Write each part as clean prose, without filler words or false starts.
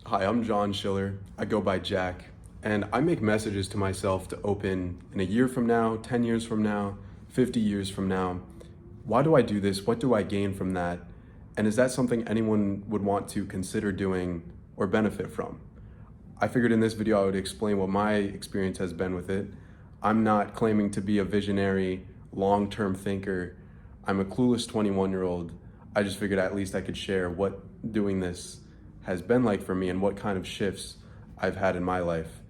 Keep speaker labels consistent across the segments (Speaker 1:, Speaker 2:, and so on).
Speaker 1: Hi, I'm John Schiller. I go by Jack, and I make messages to myself to open in a year from now, 10 years from now, 50 years from now. Why do I do this? What do I gain from that? And is that something anyone would want to consider doing or benefit from? I figured in this video I would explain what my experience has been with it. I'm not claiming to be a visionary, long-term thinker. I'm a clueless 21-year-old. I just figured at least I could share what doing this has been like for me and what kind of shifts I've had in my life.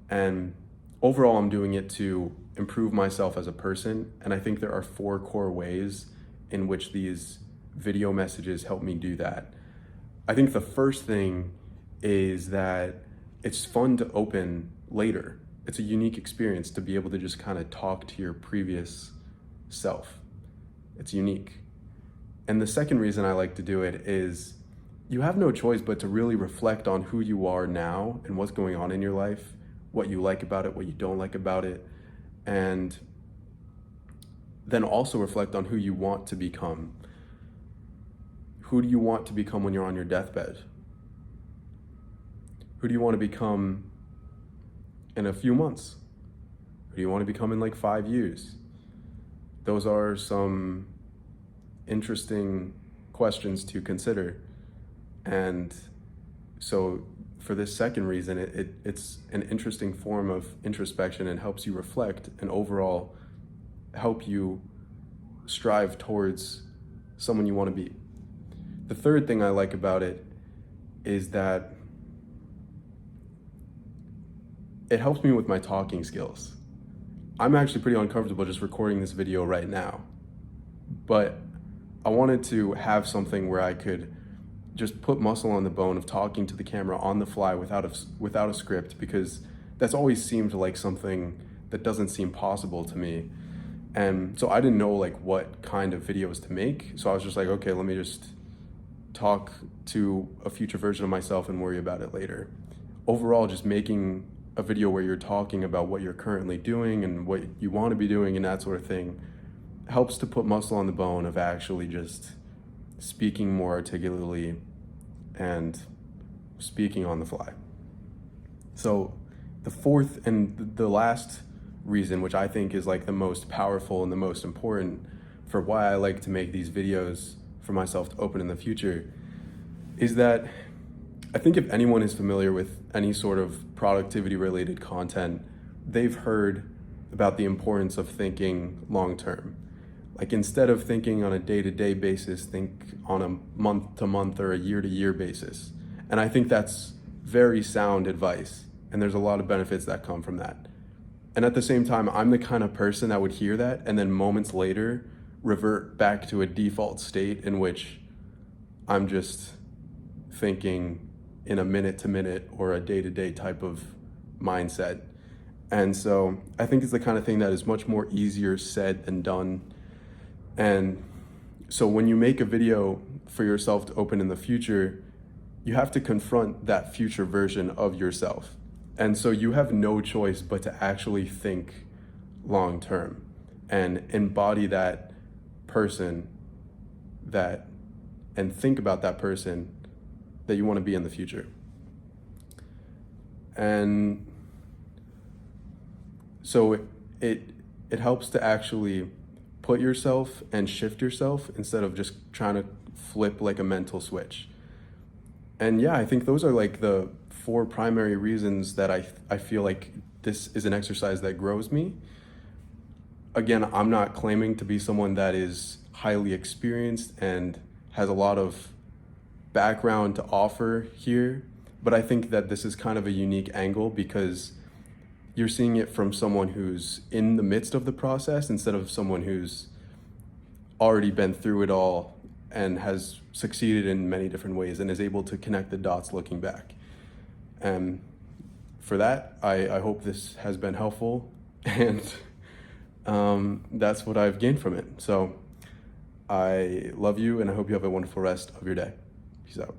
Speaker 1: And overall, I'm doing it to improve myself as a person. And I think there are 4 core ways in which these video messages help me do that. I think the first thing is that it's fun to open later. It's a unique experience to be able to just kind of talk to your previous self. It's unique. And the second reason I like to do it is you have no choice but to really reflect on who you are now and what's going on in your life, what you like about it, what you don't like about it, and then also reflect on who you want to become. Who do you want to become when you're on your deathbed? Who do you want to become in a few months? Who do you want to become in like 5 years? Those are some interesting questions to consider. And so for this second reason, it's an interesting form of introspection and helps you reflect and overall help you strive towards someone you want to be. The third thing I like about it is that it helps me with my talking skills. I'm actually pretty uncomfortable just recording this video right now, but I wanted to have something where I could just put muscle on the bone of talking to the camera on the fly without a script, because that's always seemed like something that doesn't seem possible to me. And so I didn't know like what kind of videos to make. So I was just like, okay, let me just talk to a future version of myself and worry about it later. Overall, just making a video where you're talking about what you're currently doing and what you want to be doing and that sort of thing helps to put muscle on the bone of actually just speaking more articulately and speaking on the fly. So the fourth and the last reason, which I think is like the most powerful and the most important for why I like to make these videos for myself to open in the future, is that I think if anyone is familiar with any sort of productivity related content, they've heard about the importance of thinking long term. Like instead of thinking on a day-to-day basis, think on a month-to-month or a year-to-year basis. And I think that's very sound advice. And there's a lot of benefits that come from that. And at the same time, I'm the kind of person that would hear that and then moments later revert back to a default state in which I'm just thinking in a minute-to-minute or a day-to-day type of mindset. And so I think it's the kind of thing that is much more easier said than done. And so when you make a video for yourself to open in the future, you have to confront that future version of yourself. And so you have no choice but to actually think long term and embody that person and think about that person that you want to be in the future. And so it helps to actually put yourself and shift yourself instead of just trying to flip like a mental switch. And yeah, I think those are like the 4 primary reasons that I feel like this is an exercise that grows me. Again, I'm not claiming to be someone that is highly experienced and has a lot of background to offer here, but I think that this is kind of a unique angle because you're seeing it from someone who's in the midst of the process instead of someone who's already been through it all and has succeeded in many different ways and is able to connect the dots looking back. And for that, I hope this has been helpful, and that's what I've gained from it. So I love you, and I hope you have a wonderful rest of your day. Peace out.